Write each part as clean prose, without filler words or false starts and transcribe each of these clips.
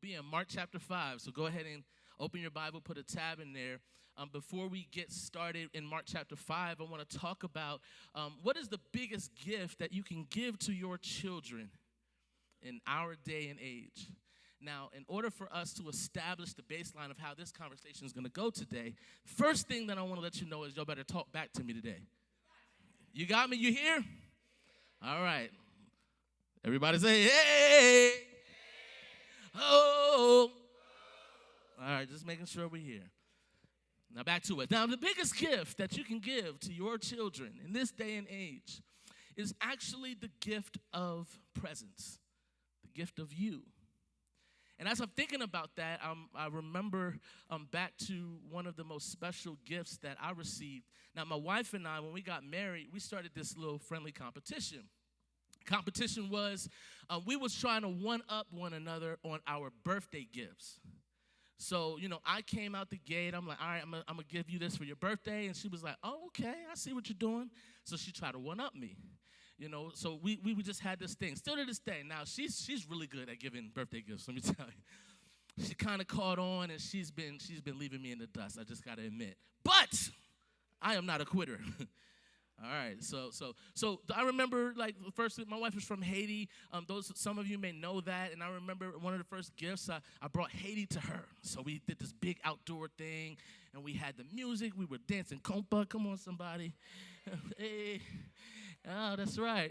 be in Mark chapter 5. So go ahead and open your Bible, put a tab in there. Before we get started in Mark chapter 5, I want to talk about what is the biggest gift that you can give to your children in our day and age. Now, in order for us to establish the baseline of how this conversation is going to go today, first thing that I want to let you know is y'all better talk back to me today. You got me? You here? All right. Everybody say, hey. Oh. All right, just making sure we're here. Now back to it. Now, the biggest gift that you can give to your children in this day and age is actually the gift of presence, the gift of you. And as I'm thinking about that, I remember back to one of the most special gifts that I received. Now, my wife and I, when we got married, we started this little friendly competition. Competition was we was trying to one-up one another on our birthday gifts. So, I came out the gate. I'm like, all right, I'm going to give you this for your birthday. And she was like, oh, okay, I see what you're doing. So she tried to one-up me. So we just had this thing. Still to this day. Now, she's really good at giving birthday gifts, let me tell you. She kind of caught on, and she's been leaving me in the dust, I just got to admit. But I am not a quitter. All right, so I remember, like, first, my wife is from Haiti. Some of you may know that, and I remember one of the first gifts, I brought Haiti to her. So we did this big outdoor thing, and we had the music. We were dancing compa. Come on, somebody. Hey. Oh, that's right.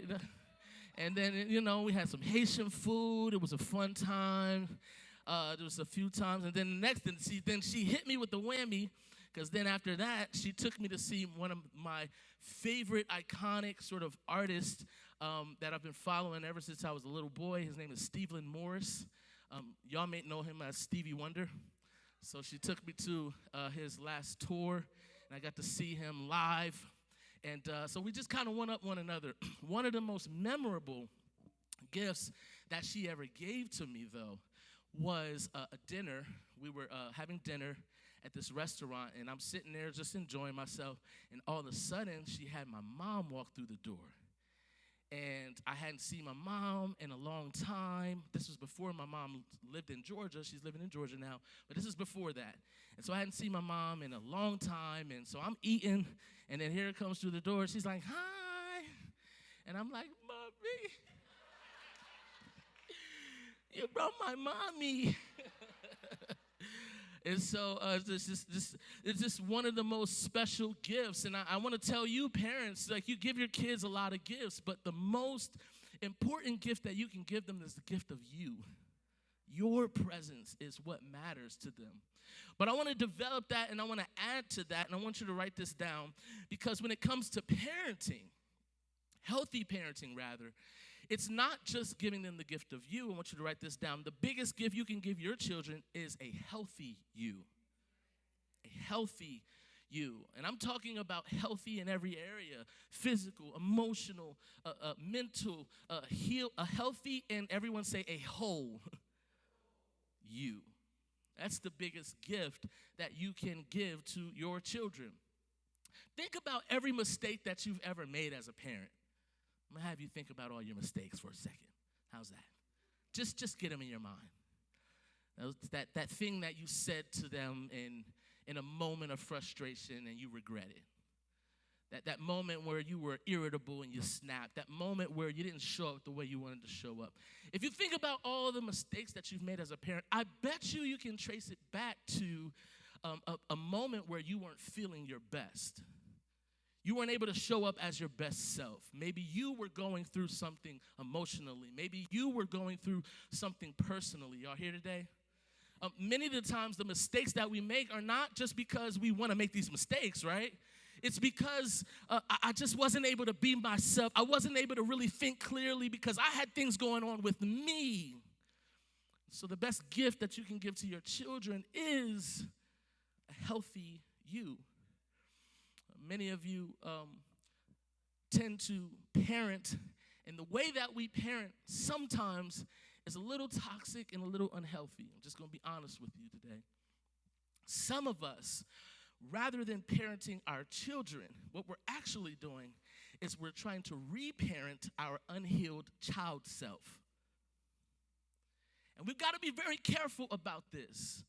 And then, we had some Haitian food. It was a fun time. There was a few times. And then the next thing, she hit me with the whammy, because then after that, she took me to see one of my favorite iconic sort of artists that I've been following ever since I was a little boy. His name is Stephen Morris. Y'all may know him as Stevie Wonder. So she took me to his last tour, and I got to see him live. And so we just kind of one up one another. One of the most memorable gifts that she ever gave to me, though, was a dinner. We were having dinner at this restaurant, and I'm sitting there just enjoying myself, and all of a sudden, she had my mom walk through the door. And I hadn't seen my mom in a long time. This was before my mom lived in Georgia. She's living in Georgia now, but this is before that. And so I hadn't seen my mom in a long time, and so I'm eating, and then here it comes through the door. She's like, hi. And I'm like, Mommy, you brought my mommy. And so it's just one of the most special gifts. And I want to tell you, parents, like, you give your kids a lot of gifts, but the most important gift that you can give them is the gift of you. Your presence is what matters to them. But I want to develop that, and I want to add to that, and I want you to write this down, because when it comes to parenting, healthy parenting rather, it's not just giving them the gift of you. I want you to write this down. The biggest gift you can give your children is a healthy you. A healthy you. And I'm talking about healthy in every area: physical, emotional, mental, a healthy, and everyone say a whole you. That's the biggest gift that you can give to your children. Think about every mistake that you've ever made as a parent. I'm going to have you think about all your mistakes for a second. How's that? Just get them in your mind. That thing that you said to them in a moment of frustration and you regret it. That moment where you were irritable and you snapped. That moment where you didn't show up the way you wanted to show up. If you think about all the mistakes that you've made as a parent, I bet you can trace it back to a moment where you weren't feeling your best. You weren't able to show up as your best self. Maybe you were going through something emotionally. Maybe you were going through something personally. Y'all here today? Many of the times the mistakes that we make are not just because we want to make these mistakes, right? It's because I just wasn't able to be myself. I wasn't able to really think clearly because I had things going on with me. So the best gift that you can give to your children is a healthy you. Many of you tend to parent, and the way that we parent sometimes is a little toxic and a little unhealthy. I'm just going to be honest with you today. Some of us, rather than parenting our children, what we're actually doing is we're trying to reparent our unhealed child self. And we've got to be very careful about this.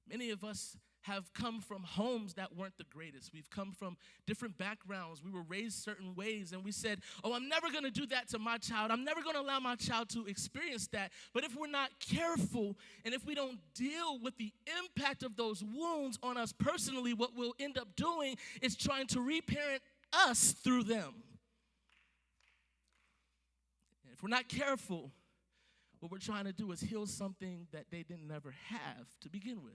Many of us have come from homes that weren't the greatest. We've come from different backgrounds. We were raised certain ways, and we said, oh, I'm never going to do that to my child. I'm never going to allow my child to experience that. But if we're not careful, and if we don't deal with the impact of those wounds on us personally, what we'll end up doing is trying to reparent us through them. And if we're not careful, what we're trying to do is heal something that they didn't never have to begin with.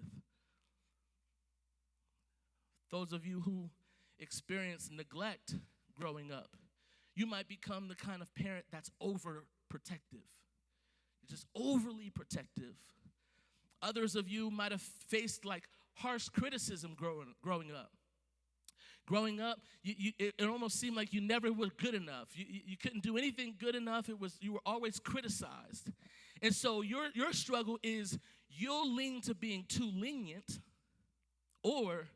Those of you who experience neglect growing up, you might become the kind of parent that's overprotective. You're just overly protective. Others of you might have faced like harsh criticism growing up. Growing up, it almost seemed like you never were good enough. You couldn't do anything good enough. You were always criticized. And so your struggle is you'll lean to being too lenient, or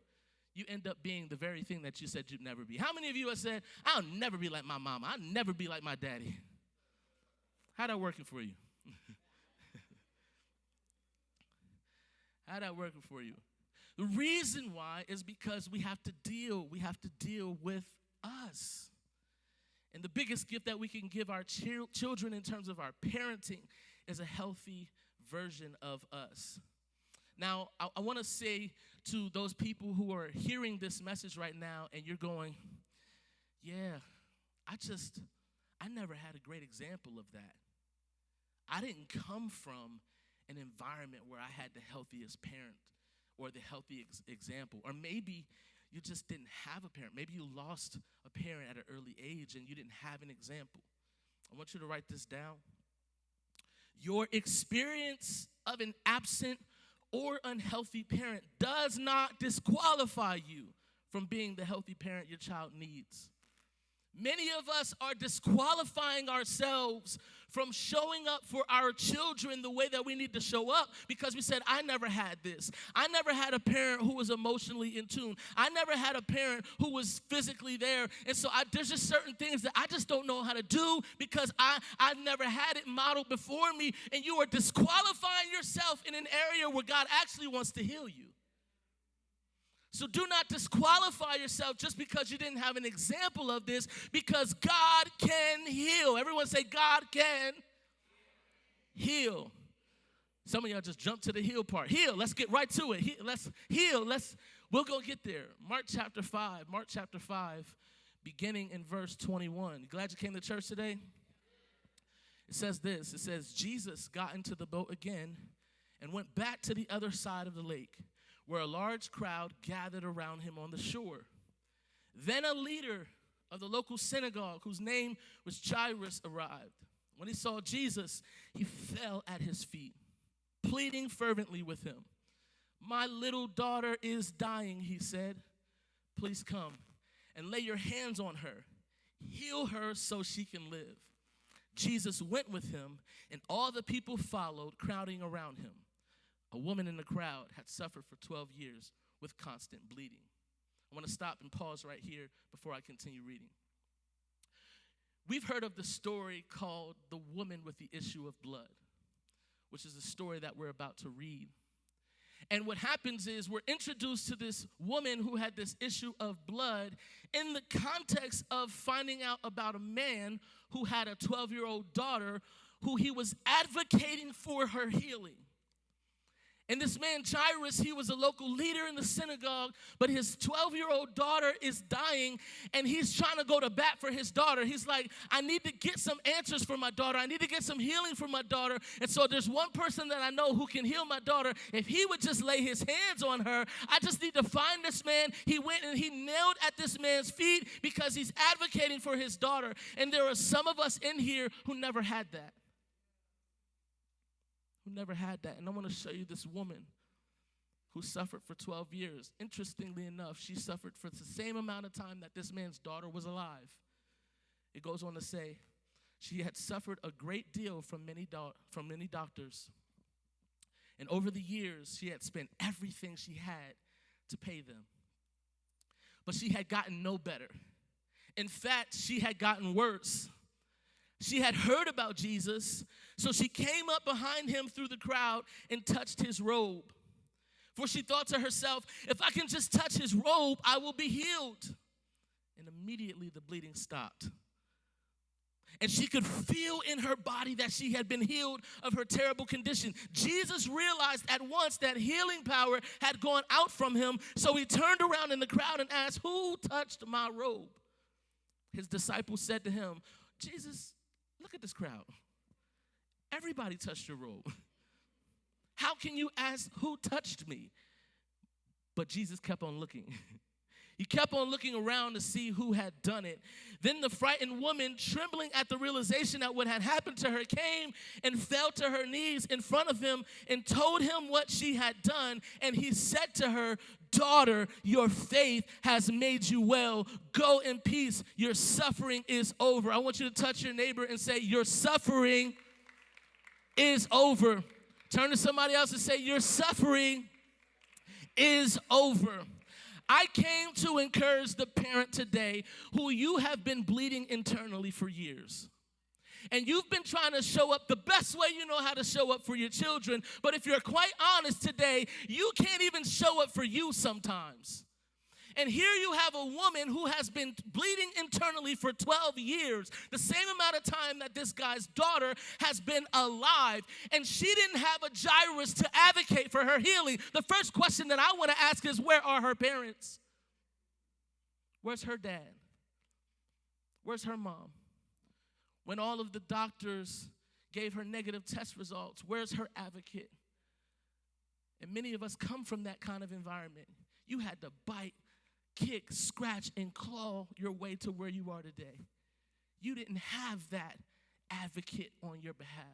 you end up being the very thing that you said you'd never be. How many of you have said, I'll never be like my mama. I'll never be like my daddy? How'd that working for you? How'd that working for you? The reason why is because we have to deal with us. And the biggest gift that we can give our children in terms of our parenting is a healthy version of us. Now, I want to say to those people who are hearing this message right now and you're going, yeah, I never had a great example of that. I didn't come from an environment where I had the healthiest parent or the healthy example. Or maybe you just didn't have a parent. Maybe you lost a parent at an early age and you didn't have an example. I want you to write this down. Your experience of an absent or unhealthy parent does not disqualify you from being the healthy parent your child needs. Many of us are disqualifying ourselves from showing up for our children the way that we need to show up because we said, I never had this. I never had a parent who was emotionally in tune. I never had a parent who was physically there. And so there's just certain things that I just don't know how to do because I never had it modeled before me. And you are disqualifying yourself in an area where God actually wants to heal you. So do not disqualify yourself just because you didn't have an example of this, because God can heal. Everyone say, God can heal. Some of y'all just jump to the heal part. Heal. Let's get right to it. Let's heal. We'll go get there. Mark chapter 5, beginning in verse 21. You glad you came to church today? It says this. It says, Jesus got into the boat again and went back to the other side of the lake, where a large crowd gathered around him on the shore. Then a leader of the local synagogue, whose name was Jairus, arrived. When he saw Jesus, he fell at his feet, pleading fervently with him. My little daughter is dying, he said. Please come and lay your hands on her. Heal her so she can live. Jesus went with him, and all the people followed, crowding around him. A woman in the crowd had suffered for 12 years with constant bleeding. I want to stop and pause right here before I continue reading. We've heard of the story called The Woman with the Issue of Blood, which is the story that we're about to read. And what happens is we're introduced to this woman who had this issue of blood in the context of finding out about a man who had a 12-year-old daughter who he was advocating for her healing. And this man, Jairus, he was a local leader in the synagogue, but his 12-year-old daughter is dying, and he's trying to go to bat for his daughter. He's like, I need to get some answers for my daughter. I need to get some healing for my daughter. And so there's one person that I know who can heal my daughter. If he would just lay his hands on her, I just need to find this man. He went and he knelt at this man's feet because he's advocating for his daughter. And there are some of us in here who never had that. And I want to show you this woman who suffered for 12 years. Interestingly enough, she suffered for the same amount of time that this man's daughter was alive. It goes on to say, she had suffered a great deal from many doctors. And over the years, she had spent everything she had to pay them. But she had gotten no better. In fact, she had gotten worse. She had heard about Jesus, so she came up behind him through the crowd and touched his robe. For she thought to herself, if I can just touch his robe, I will be healed. And immediately the bleeding stopped. And she could feel in her body that she had been healed of her terrible condition. Jesus realized at once that healing power had gone out from him, so he turned around in the crowd and asked, who touched my robe? His disciples said to him, Jesus, look at this crowd. Everybody touched your robe. How can you ask who touched me? But Jesus kept on looking. He kept on looking around to see who had done it. Then the frightened woman, trembling at the realization that what had happened to her, came and fell to her knees in front of him and told him what she had done. And he said to her, daughter, your faith has made you well. Go in peace. Your suffering is over. I want you to touch your neighbor and say, your suffering is over. Turn to somebody else and say, your suffering is over. I came to encourage the parent today who you have been bleeding internally for years. And you've been trying to show up the best way you know how to show up for your children. But if you're quite honest today, you can't even show up for you sometimes. And here you have a woman who has been bleeding internally for 12 years, the same amount of time that this guy's daughter has been alive. And she didn't have a Jairus to advocate for her healing. The first question that I want to ask is, where are her parents? Where's her dad? Where's her mom? When all of the doctors gave her negative test results, where's her advocate? And many of us come from that kind of environment. You had to bite, kick, scratch, and claw your way to where you are today. You didn't have that advocate on your behalf.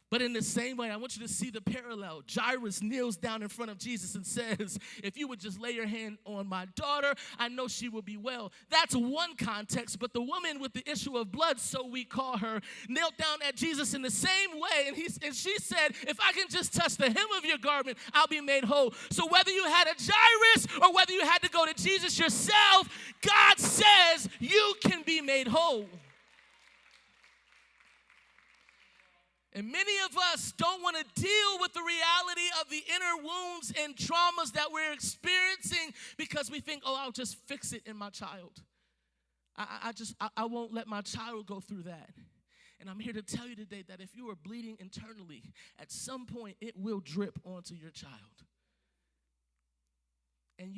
But in the same way, I want you to see the parallel. Jairus kneels down in front of Jesus and says, if you would just lay your hand on my daughter, I know she will be well. That's one context, but the woman with the issue of blood, so we call her, knelt down at Jesus in the same way, and she said, if I can just touch the hem of your garment, I'll be made whole. So whether you had a Jairus or whether you had to go to Jesus yourself, God says you can be made whole. And many of us don't want to deal with the reality of the inner wounds and traumas that we're experiencing because we think, oh, I'll just fix it in my child. I won't let my child go through that. And I'm here to tell you today that if you are bleeding internally, at some point it will drip onto your child. And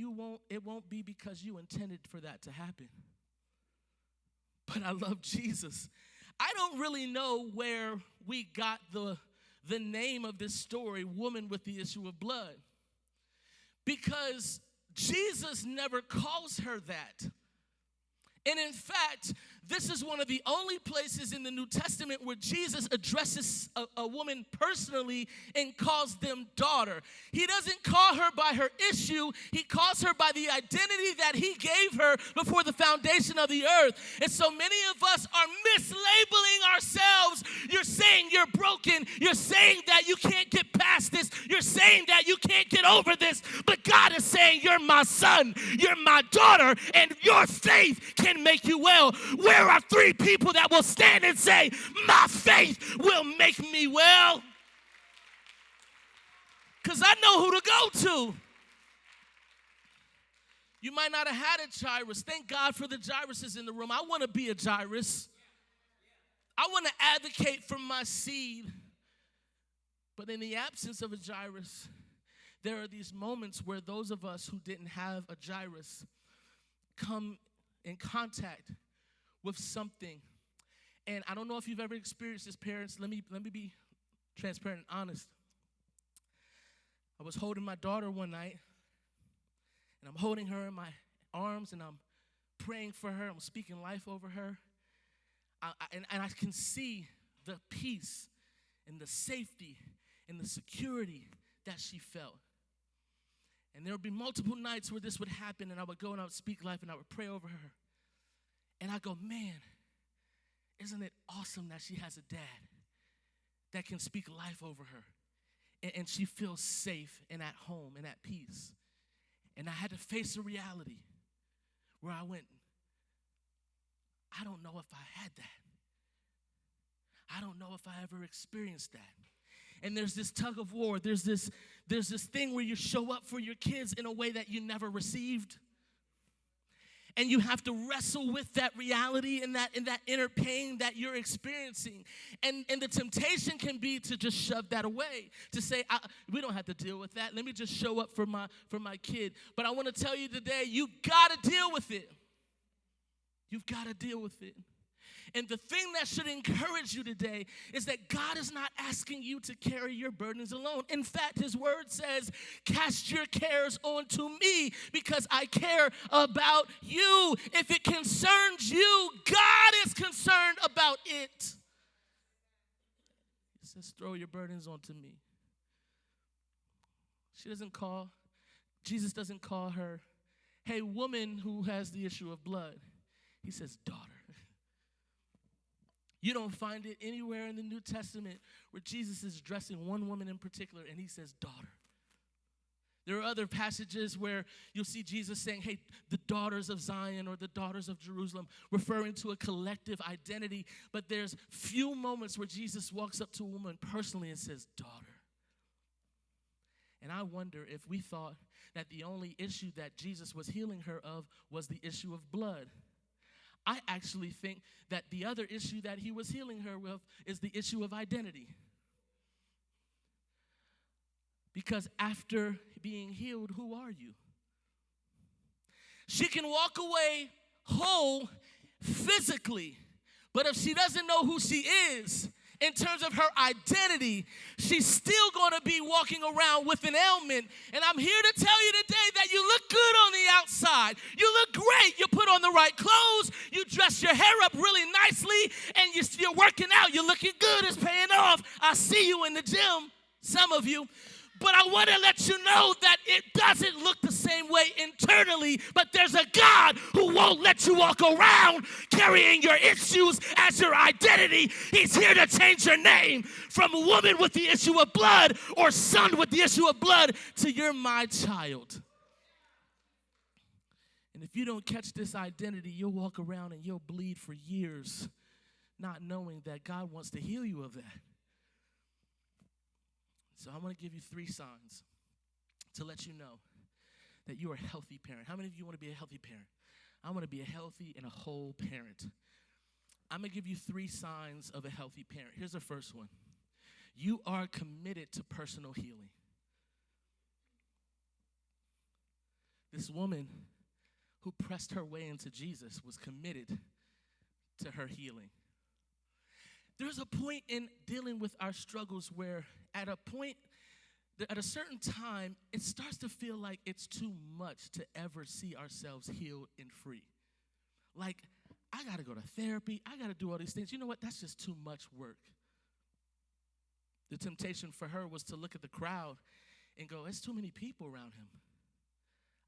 it won't be because you intended for that to happen. But I love Jesus. I don't really know where we got the name of this story, woman with the issue of blood, because Jesus never calls her that. And in fact, this is one of the only places in the New Testament where Jesus addresses a woman personally and calls them daughter. He doesn't call her by her issue. He calls her by the identity that he gave her before the foundation of the earth. And so many of us are mislabeling ourselves. You're saying you're broken. You're saying that you can't get past this. You're saying that you can't get over this. But God is saying, you're my son. You're my daughter. And your faith can make you well. Where are 3 people that will stand and say, my faith will make me well? Because I know who to go to. You might not have had a Jairus. Thank God for the Jairuses in the room. I want to be a Jairus. I want to advocate for my seed. But in the absence of a Jairus, there are these moments where those of us who didn't have a Jairus come in contact with something. And I don't know if you've ever experienced this, parents. Let me be transparent and honest. I was holding my daughter one night, and I'm holding her in my arms, and I'm praying for her. I'm speaking life over her. And I can see the peace and the safety and the security that she felt. And there would be multiple nights where this would happen, and I would go and I would speak life, and I would pray over her. And I go, man, isn't it awesome that she has a dad that can speak life over her? And she feels safe and at home and at peace. And I had to face a reality where I went, I don't know if I had that. I don't know if I ever experienced that. And there's this tug of war. There's this thing where you show up for your kids in a way that you never received. And you have to wrestle with that reality and that inner pain that you're experiencing. And the temptation can be to just shove that away, to say, we don't have to deal with that. Let me just show up for my kid. But I want to tell you today, you got to deal with it. You've got to deal with it. And the thing that should encourage you today is that God is not asking you to carry your burdens alone. In fact, his word says, cast your cares onto me because I care about you. If it concerns you, God is concerned about it. He says, throw your burdens onto me. Jesus doesn't call her, hey, woman who has the issue of blood. He says, daughter. You don't find it anywhere in the New Testament where Jesus is addressing one woman in particular and he says, daughter. There are other passages where you'll see Jesus saying, hey, the daughters of Zion or the daughters of Jerusalem, referring to a collective identity. But there's few moments where Jesus walks up to a woman personally and says, daughter. And I wonder if we thought that the only issue that Jesus was healing her of was the issue of blood. I actually think that the other issue that he was healing her with is the issue of identity. Because after being healed, who are you? She can walk away whole physically, but if she doesn't know who she is in terms of her identity, she's still going to be walking around with an ailment. And I'm here to tell you today that you look good on the outside. You look great. You put on the right clothes. You dress your hair up really nicely. And you're working out. You're looking good. It's paying off. I see you in the gym, some of you. But I want to let you know that it doesn't look the same way internally, but there's a God who won't let you walk around carrying your issues as your identity. He's here to change your name from a woman with the issue of blood or son with the issue of blood to you're my child. And if you don't catch this identity, you'll walk around and you'll bleed for years, not knowing that God wants to heal you of that. So I want to give you 3 signs to let you know that you're a healthy parent. How many of you want to be a healthy parent? I want to be a healthy and a whole parent. I'm going to give you 3 signs of a healthy parent. Here's the first one. You are committed to personal healing. This woman who pressed her way into Jesus was committed to her healing. There's a point in dealing with our struggles where at a certain time, it starts to feel like it's too much to ever see ourselves healed and free. Like, I got to go to therapy. I got to do all these things. You know what? That's just too much work. The temptation for her was to look at the crowd and go, there's too many people around him.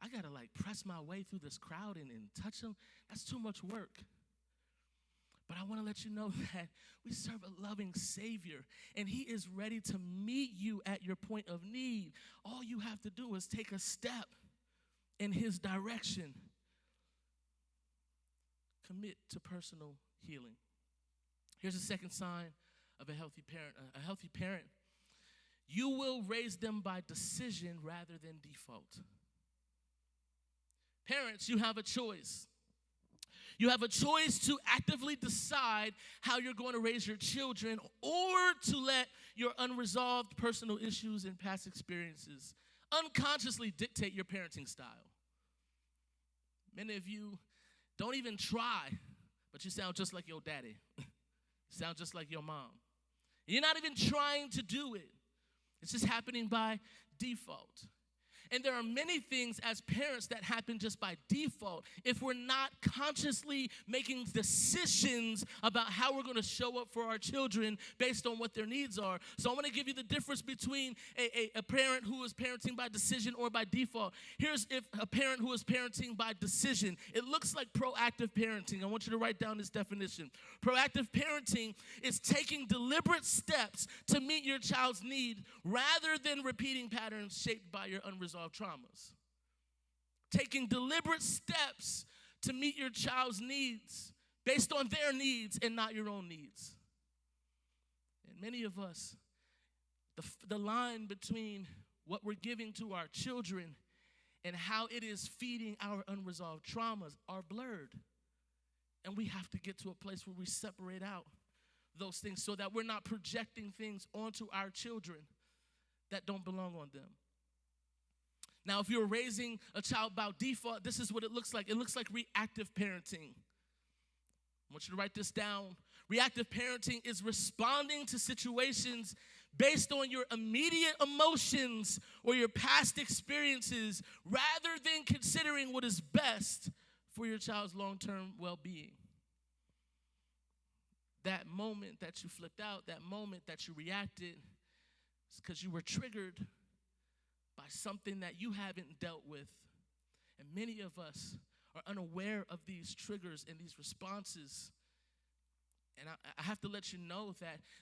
I got to press my way through this crowd and touch him. That's too much work. But I want to let you know that we serve a loving Savior, and he is ready to meet you at your point of need. All you have to do is take a step in his direction. Commit to personal healing. Here's a second sign of a healthy parent. A healthy parent, you will raise them by decision rather than default. Parents, you have a choice. You have a choice to actively decide how you're going to raise your children or to let your unresolved personal issues and past experiences unconsciously dictate your parenting style. Many of you don't even try, but you sound just like your daddy. You sound just like your mom. You're not even trying to do it. It's just happening by default. And there are many things as parents that happen just by default if we're not consciously making decisions about how we're going to show up for our children based on what their needs are. So I'm going to give you the difference between a parent who is parenting by decision or by default. Here's a parent who is parenting by decision. It looks like proactive parenting. I want you to write down this definition. Proactive parenting is taking deliberate steps to meet your child's need rather than repeating patterns shaped by your unresolved traumas. Taking deliberate steps to meet your child's needs based on their needs and not your own needs. And many of us, the line between what we're giving to our children and how it is feeding our unresolved traumas are blurred. And we have to get to a place where we separate out those things so that we're not projecting things onto our children that don't belong on them. Now, if you're raising a child by default, this is what it looks like. It looks like reactive parenting. I want you to write this down. Reactive parenting is responding to situations based on your immediate emotions or your past experiences rather than considering what is best for your child's long-term well-being. That moment that you flipped out, that moment that you reacted, is because you were triggered by something that you haven't dealt with. And many of us are unaware of these triggers and these responses. And I have to let you know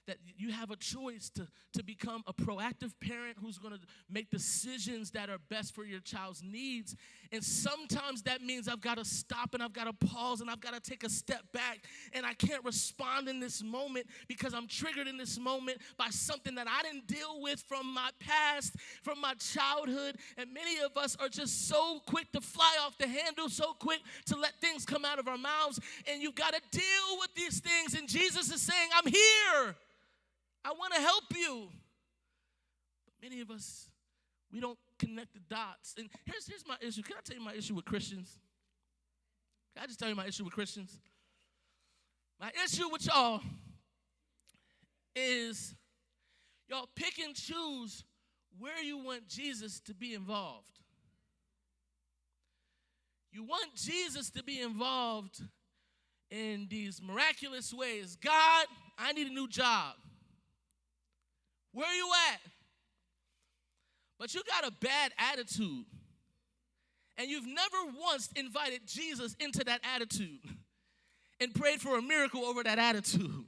that you have a choice to become a proactive parent who's going to make decisions that are best for your child's needs. And sometimes that means I've got to stop and I've got to pause and I've got to take a step back. And I can't respond in this moment because I'm triggered in this moment by something that I didn't deal with from my past, from my childhood. And many of us are just so quick to fly off the handle, so quick to let things come out of our mouths. And you've got to deal with these things. And Jesus is saying, I'm here. I want to help you. But many of us, we don't connect the dots. And here's my issue. Can I tell you my issue with Christians? Can I just tell you my issue with Christians? My issue with y'all is y'all pick and choose where you want Jesus to be involved. You want Jesus to be involved in these miraculous ways. God, I need a new job. Where are you at? But you got a bad attitude. And you've never once invited Jesus into that attitude and prayed for a miracle over that attitude.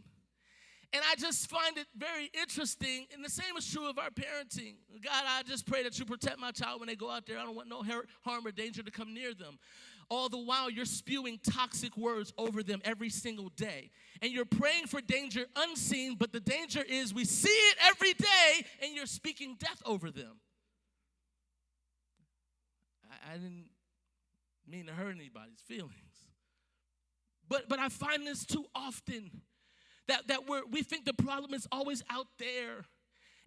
And I just find it very interesting, and the same is true of our parenting. God, I just pray that you protect my child when they go out there. I don't want no harm or danger to come near them. All the while, you're spewing toxic words over them every single day. And you're praying for danger unseen, but the danger is we see it every day, and you're speaking death over them. I didn't mean to hurt anybody's feelings. But I find this too often, that we think the problem is always out there.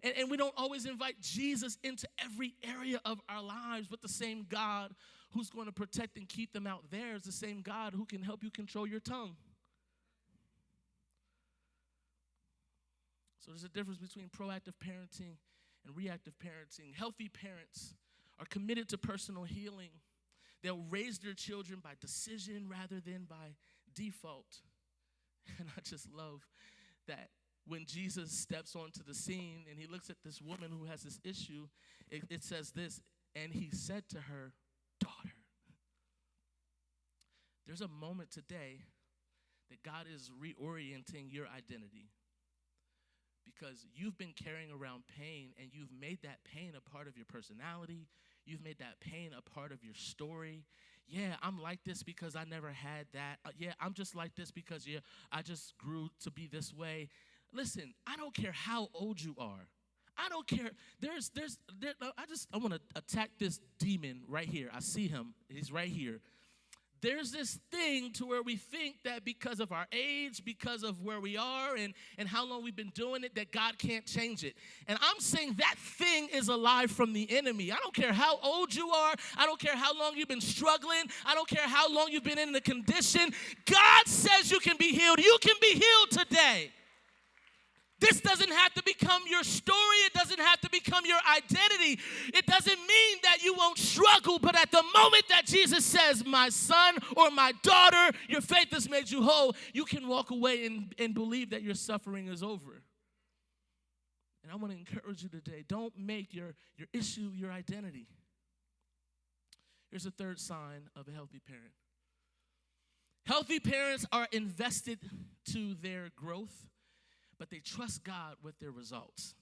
And we don't always invite Jesus into every area of our lives. But the same God who's going to protect and keep them out there is the same God who can help you control your tongue. So there's a difference between proactive parenting and reactive parenting. Healthy parents are committed to personal healing. They'll raise their children by decision rather than by default. And I just love that when Jesus steps onto the scene and he looks at this woman who has this issue, it says this, and he said to her, daughter. There's a moment today that God is reorienting your identity because you've been carrying around pain and you've made that pain a part of your personality. You've made that pain a part of your story. Yeah, I'm like this because I never had that. Yeah, I'm just like this because, I just grew to be this way. Listen, I don't care how old you are. I don't care. I want to attack this demon right here. I see him. He's right here. There's this thing to where we think that because of our age, because of where we are and how long we've been doing it, that God can't change it. And I'm saying that thing is a lie from the enemy. I don't care how old you are. I don't care how long you've been struggling. I don't care how long you've been in the condition. God says you can be healed. You can be healed today. This doesn't have to become your story. It doesn't have to become your identity. It doesn't mean that you won't struggle, but at the moment that Jesus says, my son or my daughter, your faith has made you whole, you can walk away and believe that your suffering is over. And I want to encourage you today, don't make your issue your identity. Here's a third sign of a healthy parent. Healthy parents are invested to their growth, but they trust God with their results.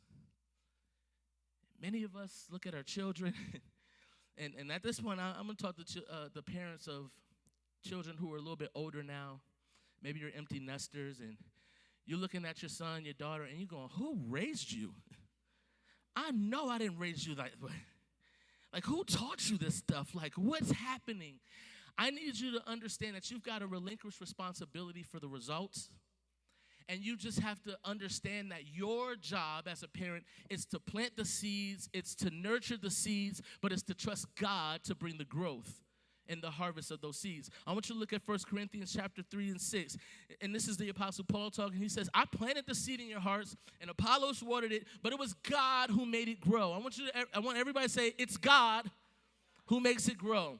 Many of us look at our children, and at this point, I'm going to talk to the parents of children who are a little bit older now. Maybe you're empty nesters, and You're looking at your son, your daughter, and you're going, who raised you? I know I didn't raise you that way. Like, who taught you this stuff? Like, what's happening? I need you to understand that you've got to relinquish responsibility for the results. And you just have to understand that your job as a parent is to plant the seeds, it's to nurture the seeds, but it's to trust God to bring the growth and the harvest of those seeds. I want you to look at 1 Corinthians chapter 3 and 6. And this is the Apostle Paul talking. He says, I planted the seed in your hearts, and Apollos watered it, but it was God who made it grow. I want everybody to say, it's God who makes it grow.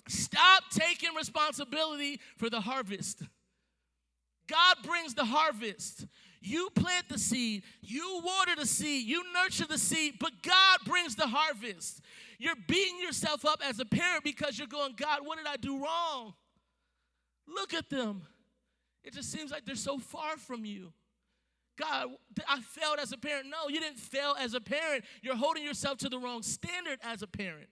Stop taking responsibility for the harvest. God brings the harvest. You plant the seed, you water the seed, you nurture the seed, but God brings the harvest. You're beating yourself up as a parent because you're going, God, what did I do wrong? Look at them. It just seems like they're so far from you. God, I failed as a parent. No, you didn't fail as a parent. You're holding yourself to the wrong standard as a parent.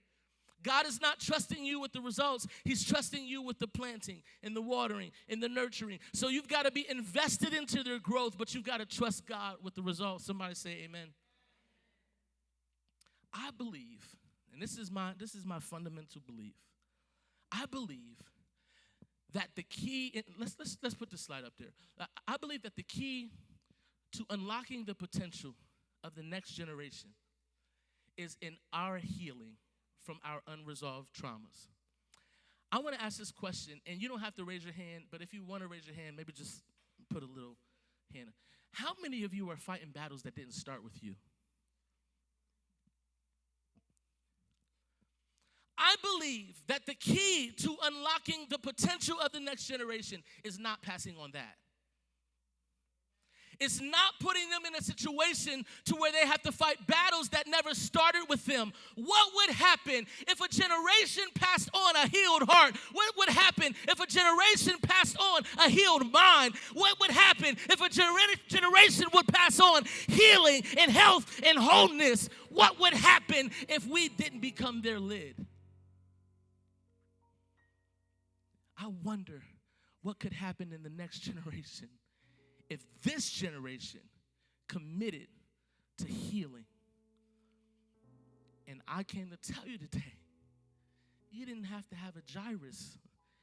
God is not trusting you with the results. He's trusting you with the planting and the watering and the nurturing. So you've got to be invested into their growth, but you've got to trust God with the results. Somebody say amen. I believe, and this is my fundamental belief. I believe that the key, let's put this slide up there. I believe that the key to unlocking the potential of the next generation is in our healing from our unresolved traumas. I want to ask this question, and you don't have to raise your hand, but if you want to raise your hand, maybe just put a little hand. How many of you are fighting battles that didn't start with you? I believe that the key to unlocking the potential of the next generation is not passing on that. It's not putting them in a situation to where they have to fight battles that never started with them. What would happen if a generation passed on a healed heart? What would happen if a generation passed on a healed mind? What would happen if a generation would pass on healing and health and wholeness? What would happen if we didn't become their lid? I wonder what could happen in the next generation if this generation committed to healing. And I came to tell you today, you didn't have to have a gyrus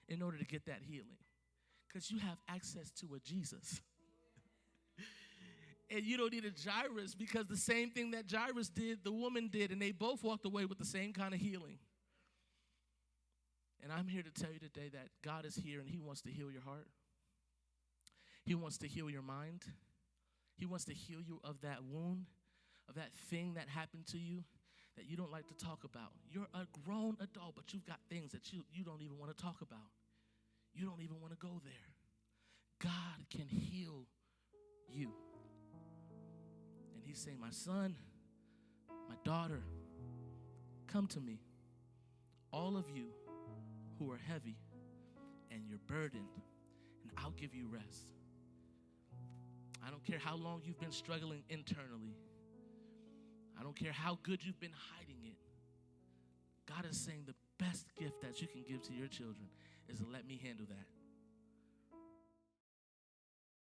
in order to get that healing, because you have access to a Jesus. And you don't need a gyrus, because the same thing that Jairus did, the woman did, and they both walked away with the same kind of healing. And I'm here to tell you today that God is here and he wants to heal your heart. He wants to heal your mind. He wants to heal you of that wound, of that thing that happened to you that you don't like to talk about. You're a grown adult, but you've got things that you don't even want to talk about. You don't even want to go there. God can heal you. And he's saying, my son, my daughter, come to me. All of you who are heavy and you're burdened, and I'll give you rest. I don't care how long you've been struggling internally. I don't care how good you've been hiding it. God is saying the best gift that you can give to your children is to let me handle that.